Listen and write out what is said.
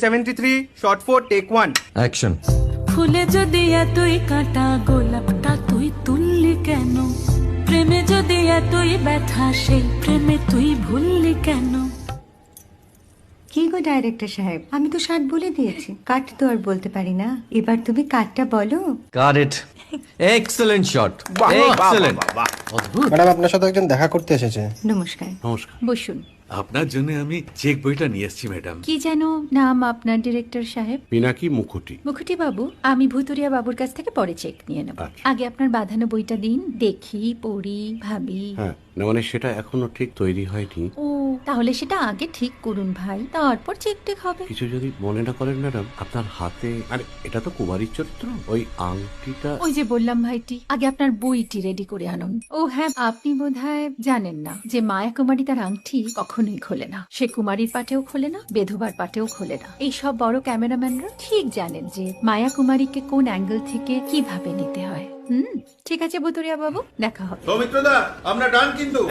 73 shot 4 take 1 action. ফুলে যদি এতই কাঁটা গোলাপটা তুই তুললি কেন? প্রেমে যদি এতই ব্যথা সেই প্রেমে তুই ভুললি কেন? কি গো ডাইরেক্টর সাহেব, আমি তো 60 বলে দিয়েছি, কাট তো আর বলতে পারি না, এবার তুমি কাটটা বলো। Got it. Excellent shot, excellent. Madam আপনার সাথে একজন দেখা করতে এসেছে। নমস্কার। নমস্কার। বসুন। আপনার জন্য আমি চেক বইটা নিয়ে এসেছি ম্যাডাম। কি যেন নাম আপনার ডিরেক্টর সাহেব? পিনাকি মুখোটি। মুখুটি বাবু, আমি ভুতুরিয়া বাবুর কাছ থেকে পরে চেক নিয়ে নেব। আচ্ছা। আগে আপনার বাঁধানো বইটা দিন, দেখি, পড়ি, ভাবি। হ্যাঁ, না মানে সেটা এখনো ঠিক তৈরি হয়নি। ও, তাহলে সেটা আগে ঠিক করুন ভাই, তারপর চেক টেক হবে। কিছু যদি মনে না করেন ম্যাডাম, আপনার হাতে, আরে এটা তো কুমারীর চরিত্র, ওই আংটিটা। ওই যে বললাম ভাইটি, আগে আপনার বইটি রেডি করে আনুন। ও হ্যাঁ, আপনি বোধহয় জানেন না যে মায়া কুমারী তার আংটি কখনোই খোলে না। সে কুমারীর পাটেও খোলে না, বেধবার পাটেও খোলে না। এই সব বড় ক্যামেরাম্যানরা ঠিক জানেন যে মায়া কুমারীকে কোন অ্যাঙ্গেল থেকে কিভাবে নিতে হয়। ঠিক আছে ভুতুরিয়া বাবু, দেখা হবে। সৌমিত্রদা আমরা ডান কিন্তু